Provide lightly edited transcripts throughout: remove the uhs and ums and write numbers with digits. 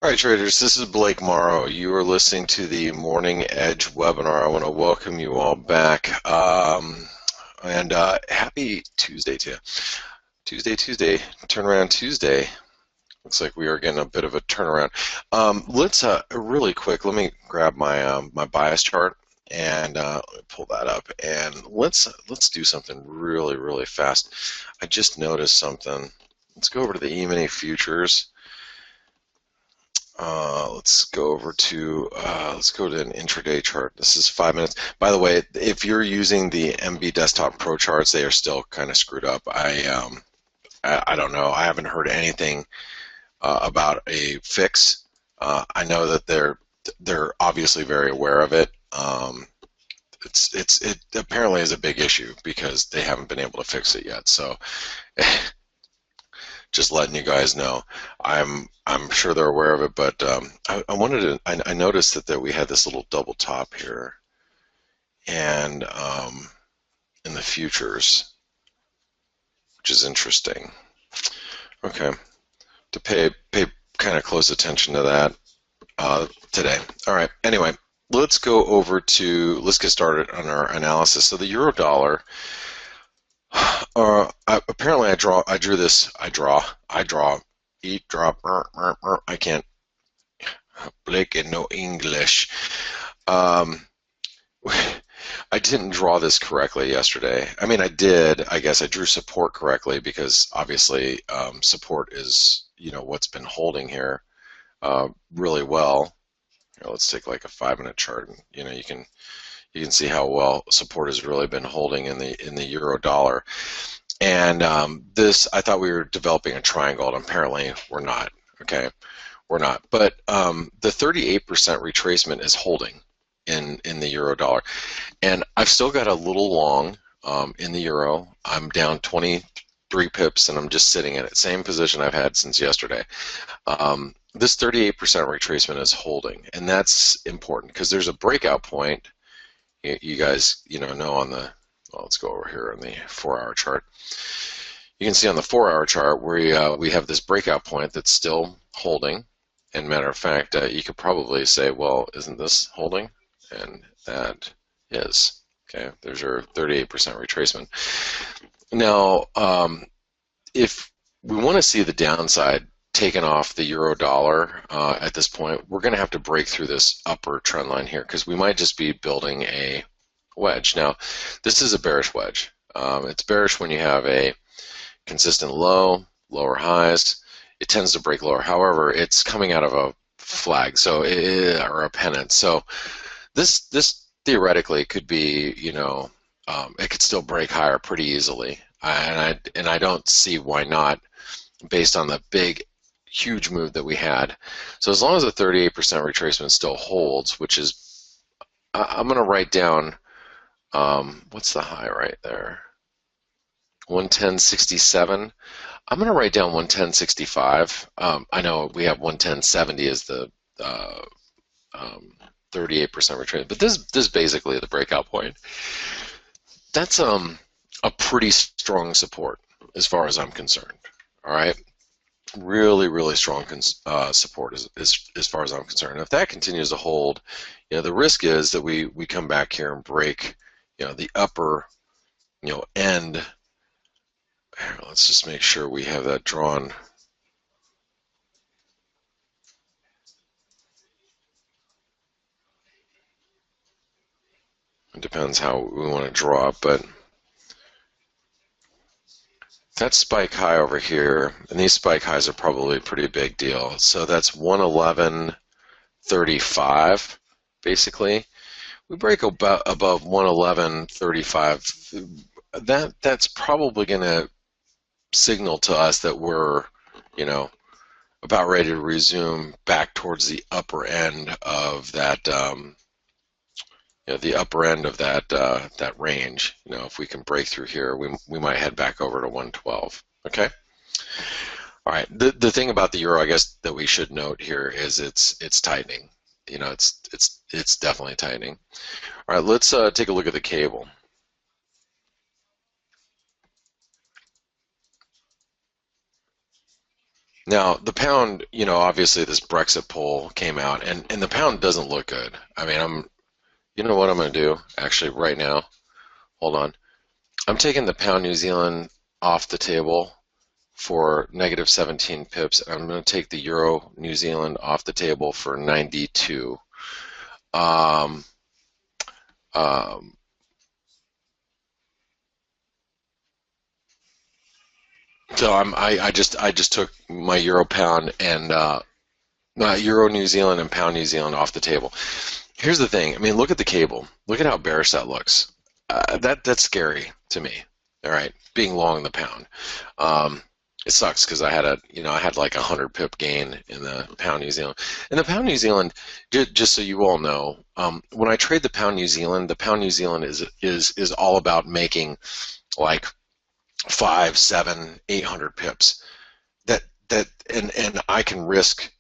All right, traders, this is Blake Morrow. You are listening to the Morning Edge webinar. I want to welcome you all back. And happy Tuesday to you. Tuesday, turnaround Tuesday. Looks like we are getting a bit of a turnaround. Let's really quick, let me grab my my bias chart and pull that up, and let's do something really fast. I just noticed something. Let's go over to the E-mini futures. Let's go over to an intraday chart. This is 5 minutes. By the way, if you're using the MB Desktop Pro charts, they are still kind of screwed up. I don't know. I haven't heard anything about a fix. I know that they're obviously very aware of it. It apparently is a big issue because they haven't been able to fix it yet. So just letting you guys know. I'm sure they're aware of it, but I noticed that we had this little double top here, and in the futures, which is interesting. Okay, to pay kind of close attention to that today. All right. Anyway, let's get started on our analysis. So the euro dollar. Apparently I draw, eat, drop, I can't, Blake and no English. I didn't draw this correctly yesterday. I mean, I did, I guess I drew support correctly because obviously support is, what's been holding here really well. Here, let's take like a 5-minute chart, and you can see how well support has really been holding in the euro dollar. And this, I thought we were developing a triangle, and apparently we're not. Okay, we're not. But the 38% retracement is holding in the euro dollar, and I've still got a little long in the euro. I'm down 23 pips, and I'm just sitting in it. Same position I've had since yesterday. This 38% retracement is holding, and that's important because there's a breakout point. You guys, know on the, well, let's go over here on the 4-hour chart. You can see on the 4-hour chart where we have this breakout point that's still holding. And matter of fact, you could probably say, well, isn't this holding? And that is. Okay, there's your 38% retracement. Now, if we want to see the downside taken off the euro dollar at this point, we're going to have to break through this upper trend line here because we might just be building a wedge. Now, this is a bearish wedge. It's bearish when you have a consistent low, lower highs. It tends to break lower. However, it's coming out of a flag, so or a pennant. So this theoretically could be, it could still break higher pretty easily, and I don't see why not, based on the huge move that we had. So as long as the 38% retracement still holds, which is, I'm going to write down, what's the high right there? 110.67. I'm going to write down 110.65. I know we have 110.70 as the 38% retracement, but this is basically the breakout point. That's a pretty strong support as far as I'm concerned. All right. Really strong support as far as I'm concerned. If that continues to hold, the risk is that we come back here and break, the upper, end. Here, let's just make sure we have that drawn. It depends how we want to draw it, but that spike high over here, and these spike highs are probably a pretty big deal. So that's 111.35, basically. We break above 111.35. That's probably going to signal to us that we're, about ready to resume back towards the upper end of that. The upper end of that range. If we can break through here, we might head back over to 112. Okay. All right. The thing about the euro, I guess, that we should note here is it's tightening. It's definitely tightening. All right. Let's take a look at the cable. Now the pound, you know, obviously this Brexit poll came out, and the pound doesn't look good. I mean, you know what I'm going to do actually right now? Hold on. I'm taking the pound New Zealand off the table for negative 17 pips. I'm going to take the euro New Zealand off the table for 92. Um, um, so I just took my euro pound and euro New Zealand and pound New Zealand off the table. Here's the thing. I mean, look at the cable. Look at how bearish that looks. That's scary to me. All right, being long the pound. It sucks because I had like 100 pip gain in the pound New Zealand. And the pound New Zealand, just so you all know, when I trade the pound New Zealand is all about making like 5, 7, 800 pips. And I can risk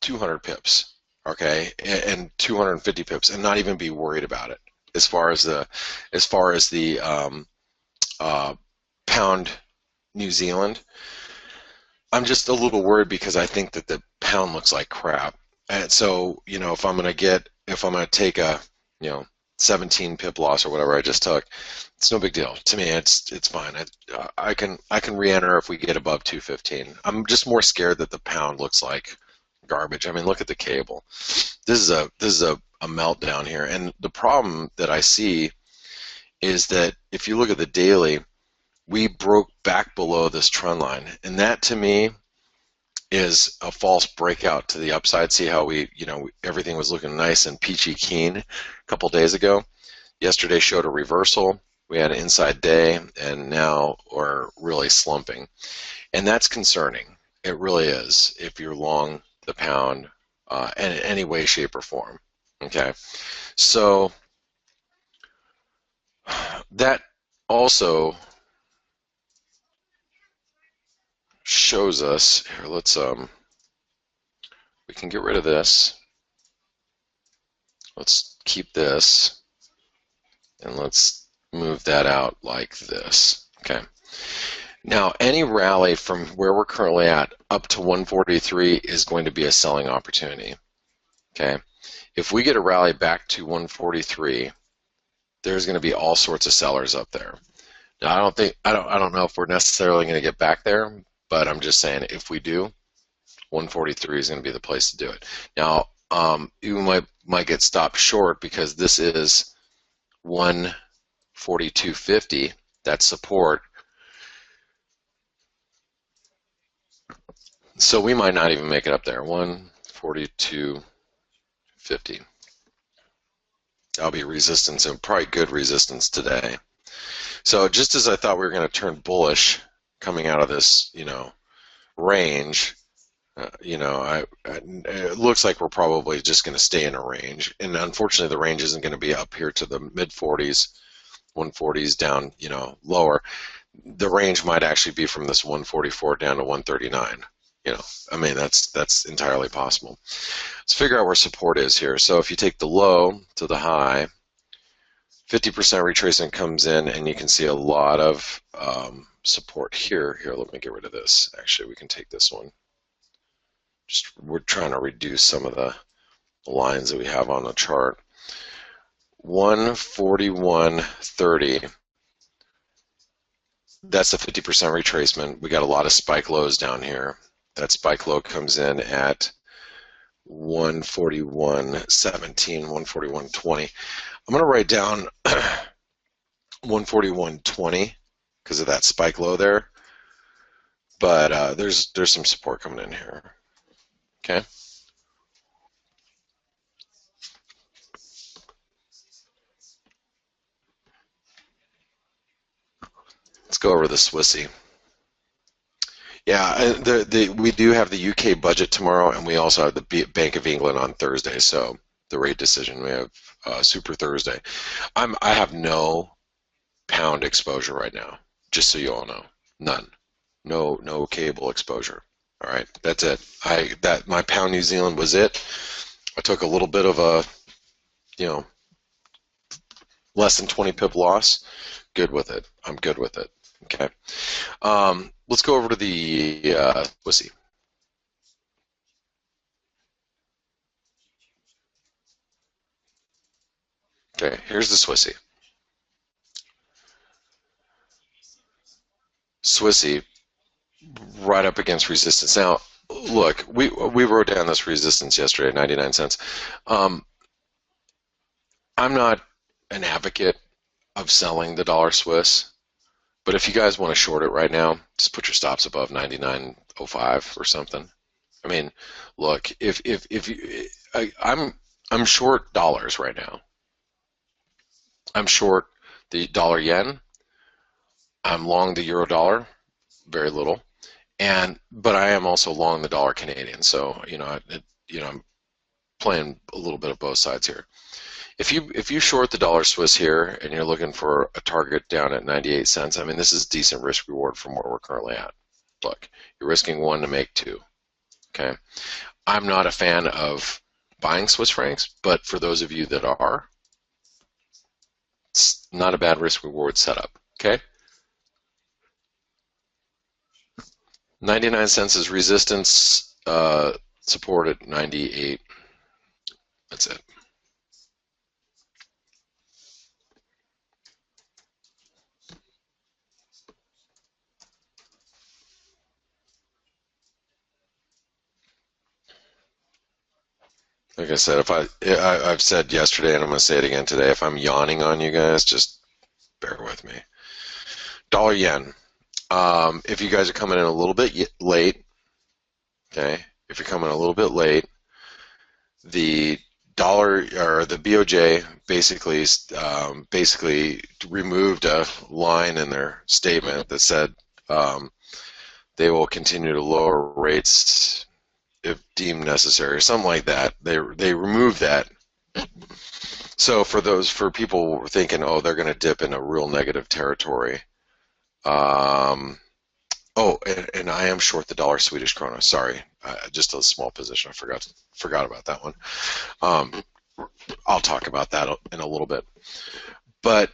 200 pips, okay, and 250 pips, and not even be worried about it as far as the pound New Zealand. I'm just a little worried because I think that the pound looks like crap. And so, you know, if I'm going to take a, you know, 17 pip loss or whatever I just took, it's no big deal. To me, it's fine. I can re-enter if we get above 215. I'm just more scared that the pound looks like garbage. I mean, look at the cable. This is a meltdown here. And the problem that I see is that if you look at the daily, we broke back below this trend line, and that to me is a false breakout to the upside. See how everything was looking nice and peachy keen a couple days ago. Yesterday showed a reversal. We had an inside day, and now we're really slumping, and that's concerning. It really is if you're long the pound in any way, shape, or form. Okay, so that also shows us here. Let's we can get rid of this. Let's keep this, and let's move that out like this. Okay. Now, any rally from where we're currently at up to 143 is going to be a selling opportunity. Okay. If we get a rally back to 143, there's going to be all sorts of sellers up there. Now, I don't know if we're necessarily going to get back there, but I'm just saying if we do, 143 is going to be the place to do it. Now, you might get stopped short because this is 142.50. That's support. So we might not even make it up there. 142.50. That'll be resistance, and probably good resistance today. So just as I thought we were going to turn bullish coming out of this, range, it looks like we're probably just going to stay in a range. And unfortunately, the range isn't going to be up here to the mid 40s, 140s down, lower. The range might actually be from this 144 down to 139. I mean, that's entirely possible. Let's figure out where support is here. So if you take the low to the high, 50% retracement comes in, and you can see a lot of support here. Here, let me get rid of this. Actually, we can take this one. We're trying to reduce some of the lines that we have on the chart. 141.30. That's a 50% retracement. We got a lot of spike lows down here. That spike low comes in at 141.17, 141.20. I'm going to write down 141.20 because of that spike low there. But there's some support coming in here. Okay. Let's go over the Swissy. Yeah, we do have the UK budget tomorrow, and we also have the Bank of England on Thursday. So the rate decision, we have Super Thursday. I have no pound exposure right now, just so you all know. None. No cable exposure. All right, that's it. My pound New Zealand was it. I took a little bit of a, less than 20 pip loss. Good with it. I'm good with it. Okay. Let's go over to the Swissy. Okay, here's the Swissy. Swissy right up against resistance. Now, look, we wrote down this resistance yesterday at 99 cents. I'm not an advocate of selling the dollar Swiss, but if you guys want to short it right now, just put your stops above 99.05 or something. I mean, look, if you, I'm short dollars right now. I'm short the dollar yen. I'm long the euro dollar, very little, but I am also long the dollar Canadian. So I'm playing a little bit of both sides here. If you short the dollar Swiss here and you're looking for a target down at 98 cents, I mean, this is decent risk reward from where we're currently at. Look, you're risking 1 to make 2. Okay, I'm not a fan of buying Swiss francs, but for those of you that are, it's not a bad risk reward setup. Okay, 99 cents is resistance, support at 98. That's it. Like I said, I've said yesterday and I'm going to say it again today, if I'm yawning on you guys, just bear with me. Dollar yen. If you guys are coming in a little bit late, okay, if you're coming a little bit late, the dollar or the BOJ basically removed a line in their statement that said they will continue to lower rates if deemed necessary, or something like that. They removed that. So for people thinking, oh, they're going to dip into real negative territory. Oh, and I am short the dollar Swedish krona. Sorry, just a small position. I forgot about that one. I'll talk about that in a little bit. But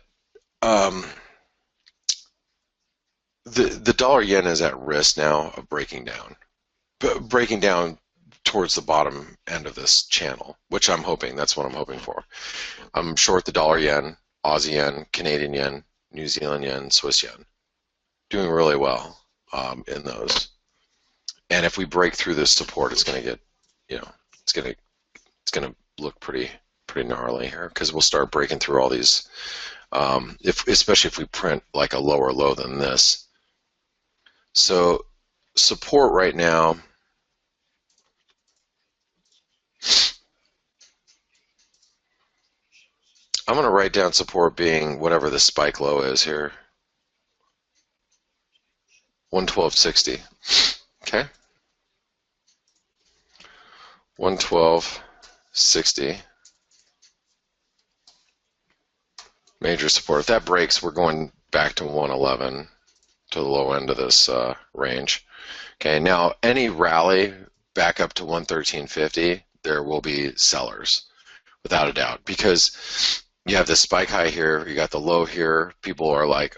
the dollar yen is at risk now of breaking down towards the bottom end of this channel, which I'm hoping. That's what I'm hoping for. I'm short the dollar yen, Aussie yen, Canadian yen, New Zealand yen, Swiss yen. Doing really well in those. And if we break through this support, it's going to get, it's going to look pretty gnarly here, because we'll start breaking through all these. Especially if we print like a lower low than this. So support right now. I'm going to write down support being whatever the spike low is here. 112.60. Okay. 112.60. Major support. If that breaks, we're going back to 111, to the low end of this range. Okay, now any rally back up to 113.50, there will be sellers, without a doubt, because you have this spike high here, you got the low here. People are like,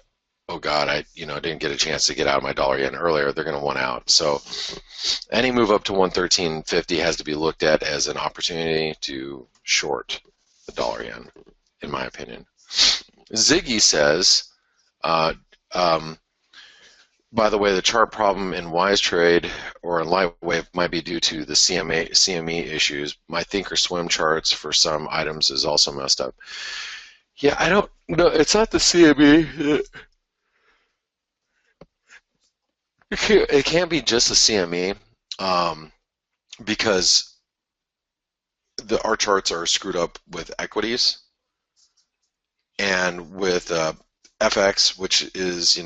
oh God, I didn't get a chance to get out of my dollar yen earlier. They're going to want out. So any move up to 113.50 has to be looked at as an opportunity to short the dollar yen, in my opinion. Ziggy says, by the way, the chart problem in Wise Trade or in Lightwave might be due to the CME issues. My Thinkorswim charts for some items is also messed up. Yeah, I don't know. It's not the CME. It can't be just the CME because our charts are screwed up with equities and with FX, which is,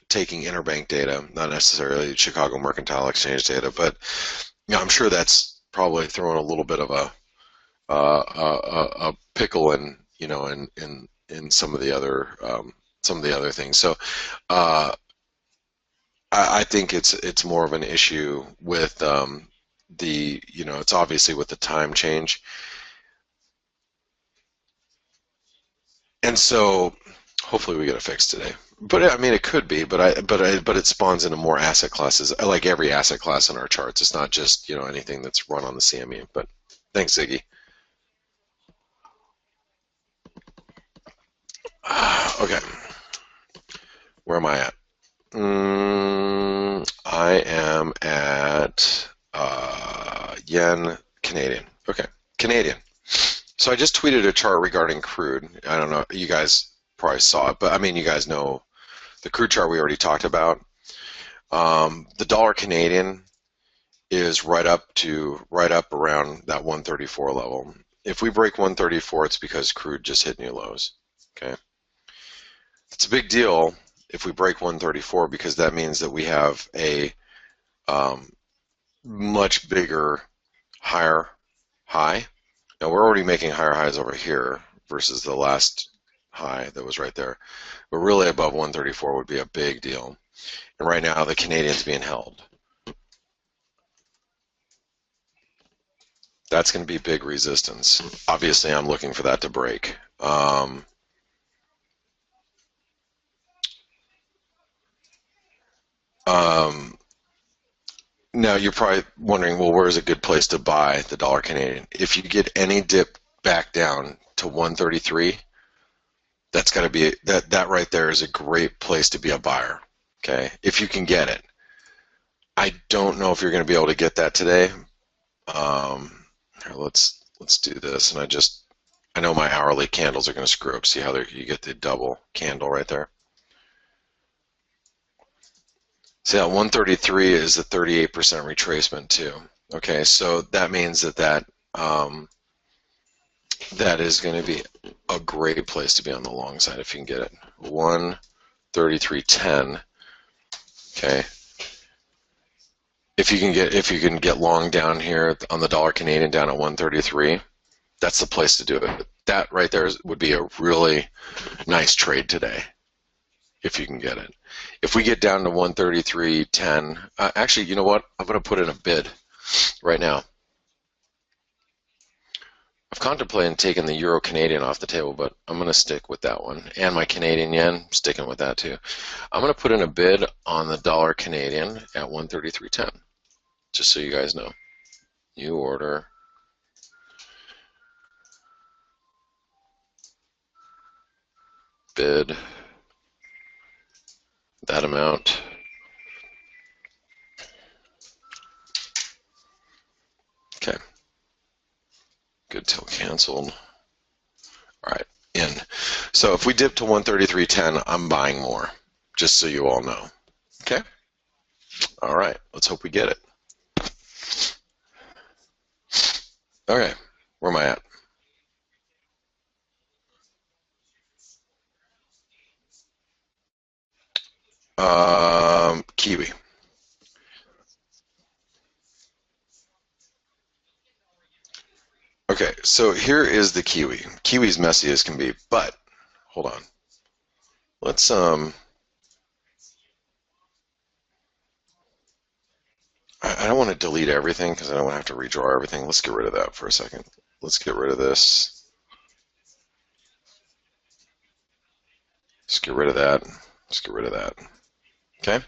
taking interbank data, not necessarily Chicago Mercantile Exchange data, but I'm sure that's probably throwing a little bit of a pickle in, in some of the other things. So I think it's more of an issue with it's obviously with the time change, and so hopefully we get it fixed today. But I mean, it could be, but it spawns into more asset classes. I like every asset class in our charts. It's not just anything that's run on the CME. But thanks, Ziggy. Okay, where am I at? I am at yen Canadian. Okay, Canadian. So I just tweeted a chart regarding crude. I don't know, you guys probably saw it, but I mean, you guys know the crude chart we already talked about. The dollar Canadian is right up around that 134 level. If we break 134, it's because crude just hit new lows. Okay, it's a big deal if we break 134 because that means that we have a much bigger, higher high. Now we're already making higher highs over here versus the last high that was right there, but really above 134 would be a big deal. And right now the Canadian's being held. That's going to be big resistance. Obviously, I'm looking for that to break. Now you're probably wondering, well, where's a good place to buy the dollar Canadian? If you get any dip back down to 133, that's got to be that right there is a great place to be a buyer. Okay, if you can get it. I don't know if you're going to be able to get that today. Here, let's do this, and I know my hourly candles are going to screw up. See how you get the double candle right there. See that 133 is the 38% retracement too. Okay, so that means that is going to be a great place to be on the long side if you can get it. 133.10. Okay. If you can get long down here on the dollar Canadian down at 133, that's the place to do it. That right there would be a really nice trade today, if you can get it. If we get down to 133.10, actually, you know what? I'm going to put in a bid right now. I've contemplated taking the Euro Canadian off the table, but I'm going to stick with that one. And my Canadian yen, sticking with that too. I'm going to put in a bid on the dollar Canadian at 133.10, just so you guys know. New order. Bid that amount. Okay. Good till canceled. All right, in. So if we dip to 133.10, I'm buying more, just so you all know. Okay? All right, let's hope we get it. Okay, where am I at? Kiwi. Okay, so here is the Kiwi. Kiwi's messy as can be, but hold on. Let's I don't want to delete everything because I don't want to have to redraw everything. Let's get rid of that for a second. Let's get rid of this. Let's get rid of that. Let's get rid of that. Okay?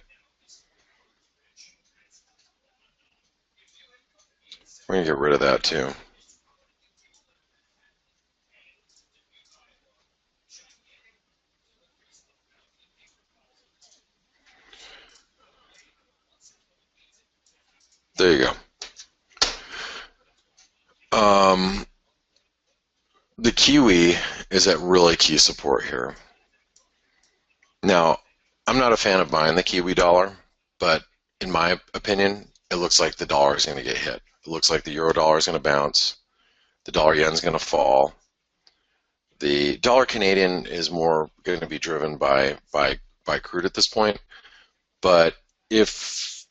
We're going to get rid of that too. There you go. The Kiwi is at really key support here. Now, I'm not a fan of buying the Kiwi dollar, but in my opinion, it looks like the dollar is going to get hit. It looks like the euro dollar is going to bounce. The dollar yen is going to fall. The dollar Canadian is more going to be driven by crude at this point. But if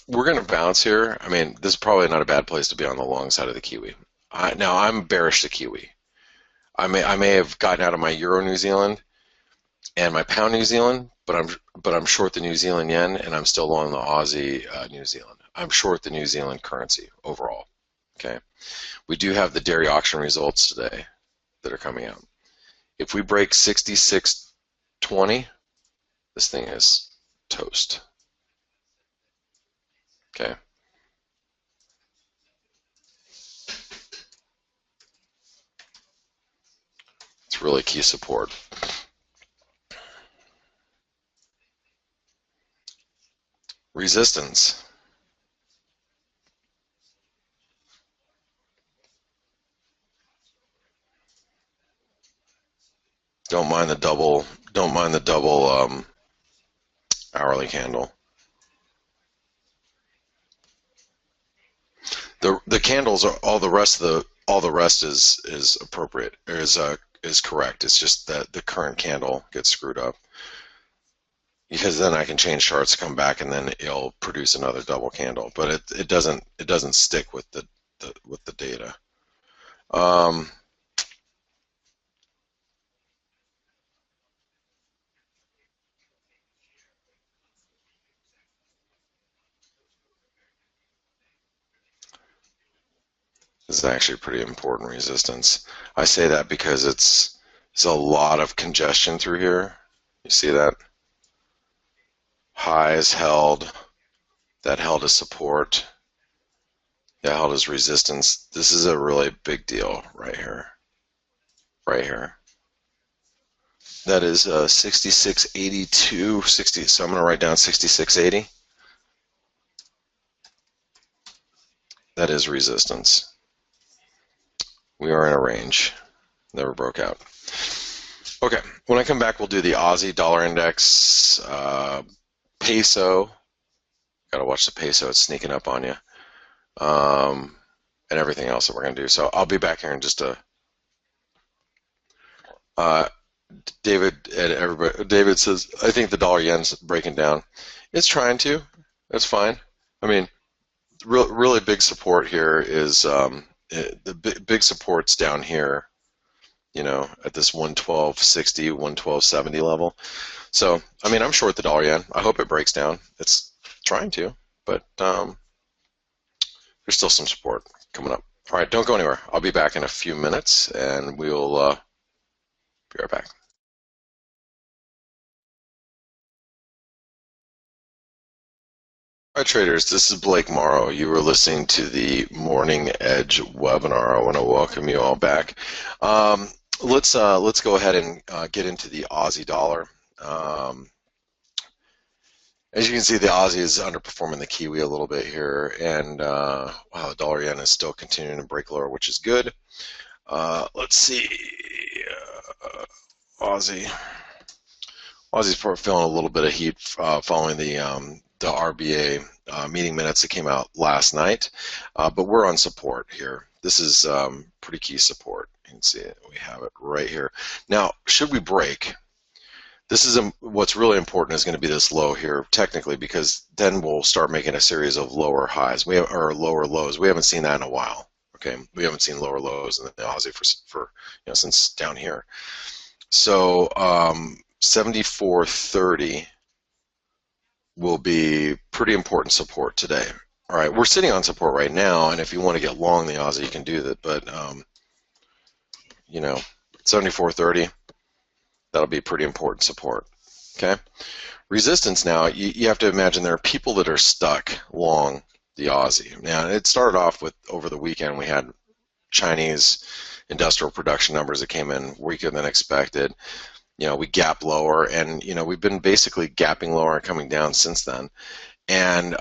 we're going to bounce here, I mean, this is probably not a bad place to be on the long side of the Kiwi. Now, I'm bearish to Kiwi. I may have gotten out of my Euro New Zealand and my pound New Zealand, but I'm short the New Zealand yen, and I'm still long the Aussie New Zealand. I'm short the New Zealand currency overall. Okay, we do have the dairy auction results today that are coming out. If we break 66.20, this thing is toast. Okay. It's really key support. Resistance. Don't mind the double. Don't mind the double hourly candle. The candles are all the rest is appropriate, is correct. It's just that the current candle gets screwed up, because then I can change charts, come back, and then it'll produce another double candle. But it doesn't stick with the data. This is actually pretty important resistance. I say that because it's a lot of congestion through here. You see that? Highs held, that held as support, that held as resistance. This is a really big deal right here. Right here. That is 6682, 60. So I'm going to write down 6680. That is resistance. We are in a range. Never broke out. Okay, when I come back, we'll do the Aussie dollar index, peso. Got to watch the peso; it's sneaking up on you, and everything else that we're going to do. So I'll be back here in just a. David and everybody. David says, "I think the dollar yen's breaking down. It's trying to. That's fine. I mean, really big support here is the big support's down here. You know, at this 112.60, 112.70 level. So, I mean, I'm short the dollar yen. I hope it breaks down. It's trying to, but there's still some support coming up. All right, don't go anywhere. I'll be back in a few minutes, and we'll be right back. All right, traders, this is Blake Morrow. You were listening to the Morning Edge webinar. I want to welcome you all back. Let's go ahead and get into the Aussie dollar. As you can see, the Aussie is underperforming the Kiwi a little bit here, and wow, the dollar yen is still continuing to break lower, which is good. Let's see, Aussie's feeling a little bit of heat following the RBA meeting minutes that came out last night, but we're on support here. This is pretty key support. You can see it. We have it right here. Now, should we break? This is what's really important is going to be this low here, technically, because then we'll start making a series of lower highs. Or lower lows. We haven't seen that in a while. Okay, we haven't seen lower lows in the Aussie for since down here. So 74.30 will be pretty important support today. All right, we're sitting on support right now, and if you want to get long the Aussie, you can do that. But 74.30. That'll be pretty important support. Okay, resistance now. You have to imagine there are people that are stuck long the Aussie. Now it started off with over the weekend we had Chinese industrial production numbers that came in weaker than expected. We gapped lower, and we've been basically gapping lower and coming down since then. And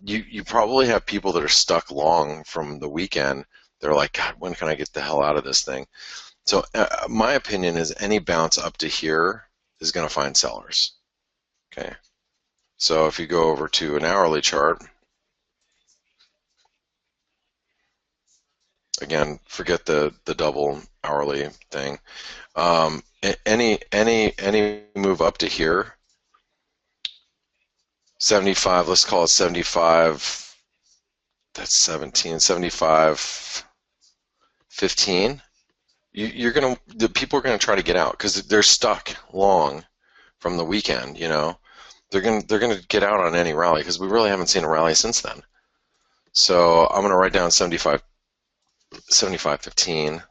you probably have people that are stuck long from the weekend. They're like, God, when can I get the hell out of this thing? So my opinion is any bounce up to here is going to find sellers. Okay. So if you go over to an hourly chart, again, forget the double hourly thing. Any move up to here, 75. Let's call it 75. That's 17. 75. 15. The people are gonna try to get out because they're stuck long from the weekend. They're gonna get out on any rally because we really haven't seen a rally since then. So I'm gonna write down 75.15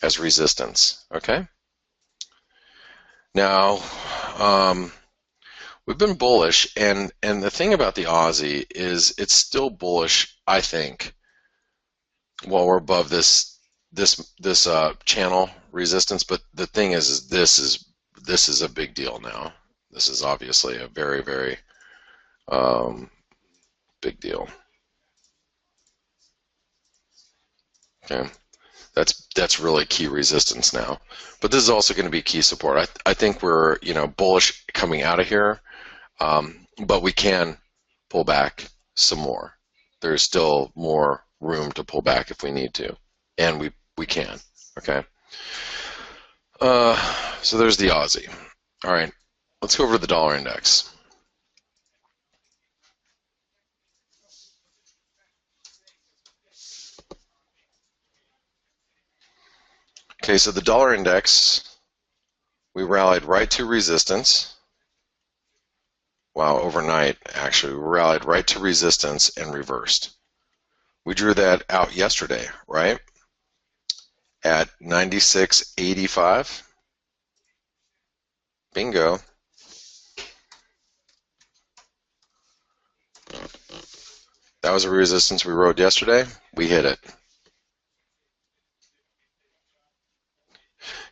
as resistance. Okay. Now we've been bullish, and the thing about the Aussie is it's still bullish, I think, while we're above this channel resistance. But the thing is this is a big deal now. This is obviously a very, very big deal. Okay, that's really key resistance now. But this is also going to be key support. I think we're, you know, bullish coming out of here, but we can pull back some more. There's still more room to pull back if we need to, and we can. Okay. So there's the Aussie. All right, let's go over to the dollar index. Okay, so the dollar index, we rallied right to resistance. Wow, overnight, actually, we rallied right to resistance and reversed. We drew that out yesterday, right? At 96.85. Bingo. That was a resistance we rode yesterday. We hit it.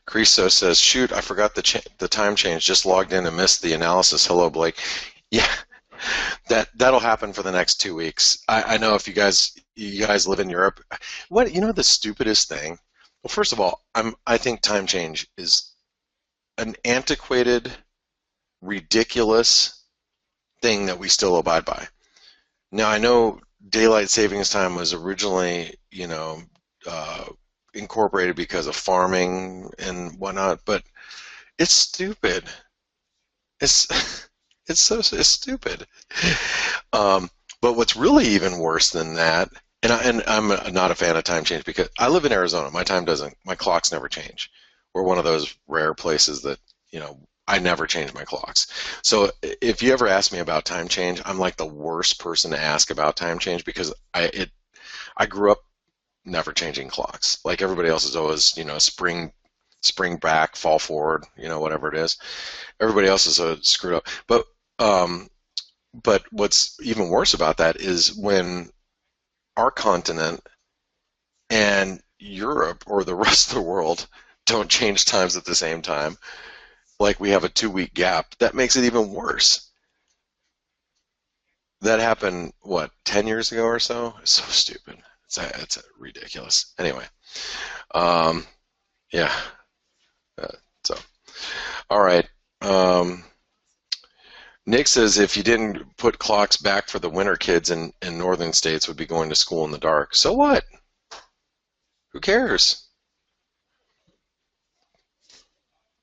Creso says, shoot, I forgot the time change. Just logged in and missed the analysis. Hello, Blake. Yeah, that'll happen for the next 2 weeks. I know if you guys live in Europe. What, you know, the stupidest thing? Well, first of all, I think time change is an antiquated, ridiculous thing that we still abide by. Now, I know daylight savings time was originally, you know, incorporated because of farming and whatnot, but it's stupid. It's it's stupid. But what's really even worse than that, and I'm not a fan of time change because I live in Arizona. My clocks never change. We're one of those rare places that, you know, I never change my clocks. So if you ever ask me about time change, I'm like the worst person to ask about time change because I grew up never changing clocks. Like everybody else is always, you know, spring back, fall forward, you know, whatever it is. Everybody else is screwed up. But what's even worse about that is when our continent and Europe or the rest of the world don't change times at the same time, like we have a 2-week gap, that makes it even worse. That happened, what, 10 years ago or so? It's so stupid. It's ridiculous. Anyway, yeah. So, all right. Nick says if you didn't put clocks back for the winter, kids in northern states would be going to school in the dark. So what? Who cares?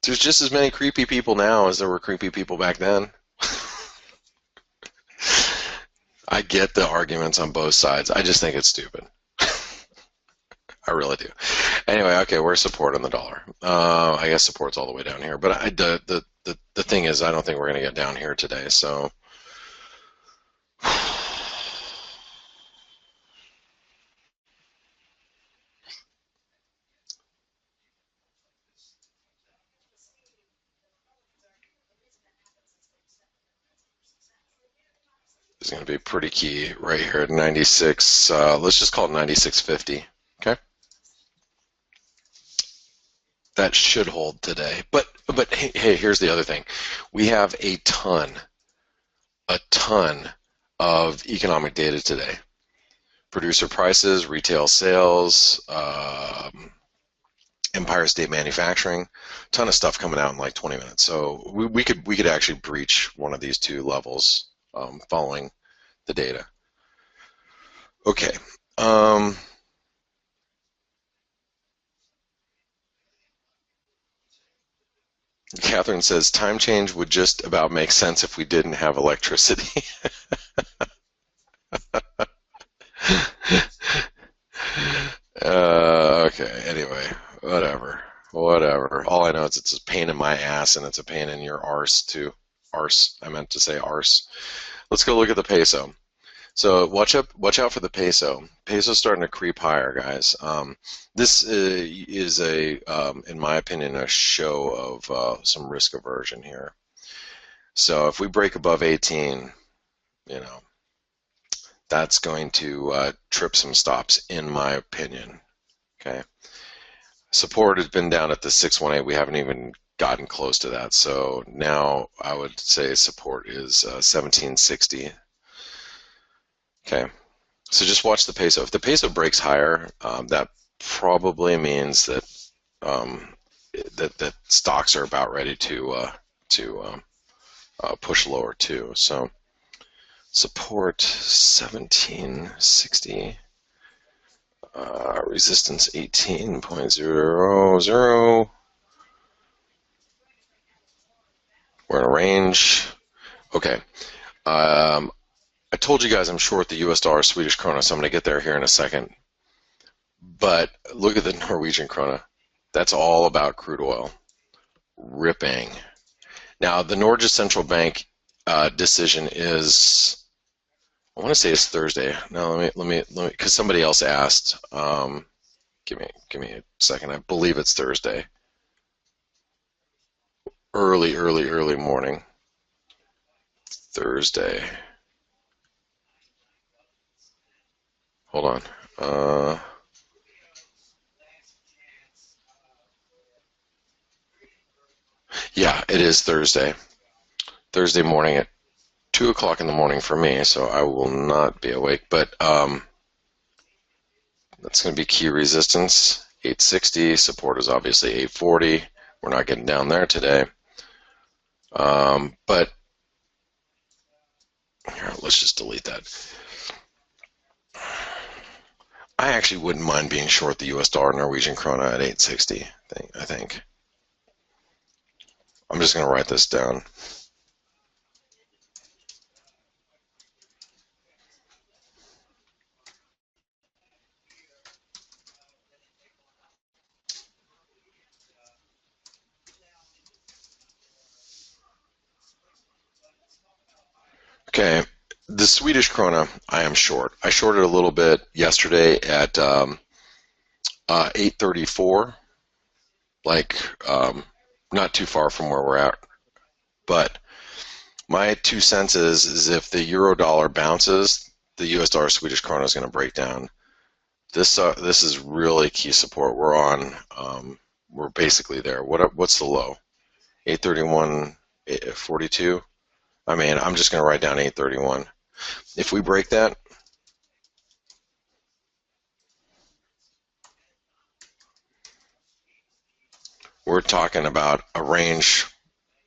There's just as many creepy people now as there were creepy people back then. I get the arguments on both sides. I just think it's stupid. I really do. Anyway, okay, where's support on the dollar? I guess support's all the way down here. But the thing is, I don't think we're going to get down here today. So it's going to be pretty key right here at 96. Let's just call it 96.50. Okay. That should hold today. But hey, here's the other thing. We have a ton of economic data today. Producer prices, retail sales, Empire State Manufacturing, ton of stuff coming out in like 20 minutes. So we could actually breach one of these two levels following the data. Okay. Catherine says time change would just about make sense if we didn't have electricity. Okay, anyway, whatever. All I know is it's a pain in my ass and it's a pain in your arse too. Arse, I meant to say arse. Let's go look at the peso. So watch out for the peso. Peso's starting to creep higher, guys. This is in my opinion, a show of some risk aversion here. So if we break above 18, you know, that's going to trip some stops, in my opinion. Okay. Support has been down at the 618. We haven't even gotten close to that. So now I would say support is 1760. Okay, so just watch the peso. If the peso breaks higher, that probably means that that stocks are about ready to push lower too. So support 1760, resistance 18.00. We're in a range. Okay. I told you guys I'm short the US dollar, Swedish krona, so I'm going to get there here in a second. But look at the Norwegian krona. That's all about crude oil. Ripping. Now, the Norges Central Bank decision is, I want to say it's Thursday. No, let me, because somebody else asked. Give me a second. I believe it's Thursday. Early morning. Thursday. Hold on. Yeah, it is Thursday. Thursday morning at 2 o'clock in the morning for me, so I will not be awake. But that's going to be key resistance, 860. Support is obviously 840. We're not getting down there today. But here, let's just delete that. I actually wouldn't mind being short the US dollar Norwegian krona at 860, I think. I'm just going to write this down. Okay, the Swedish krona, I am short. I shorted a little bit yesterday at 834, like not too far from where we're at. But my 2 cents is if the euro dollar bounces, the US dollar Swedish krona is going to break down. This is really key support. We're on. We're basically there. What's the low? 831.42. I mean, I'm just going to write down 831. If we break that, we're talking about a range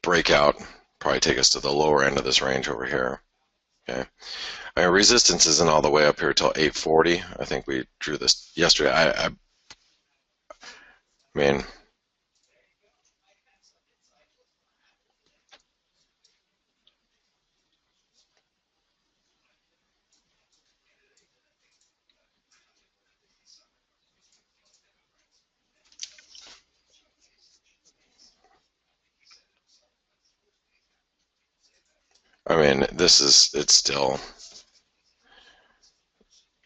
breakout. Probably take us to the lower end of this range over here. Okay. I mean, resistance isn't all the way up here till 840. I think we drew this yesterday. I mean, it's still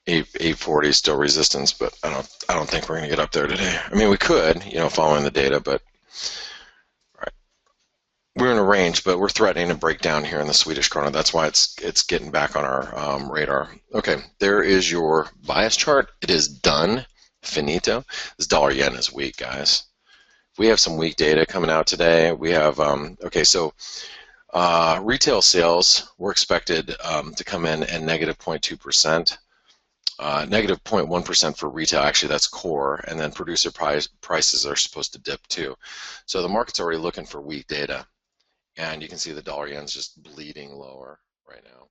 840 is still resistance, but I don't think we're going to get up there today. I mean, we could, following the data, but all right. We're in a range, but we're threatening to break down here in the Swedish krona. That's why it's getting back on our radar. Okay, there is your bias chart. It is done. Finito. This dollar yen is weak, guys. We have some weak data coming out today. We have okay, so retail sales were expected to come in at negative 0.2%. Negative 0.1% for retail, actually that's core, and then producer prices are supposed to dip too. So the market's already looking for weak data, and you can see the dollar yen's just bleeding lower right now.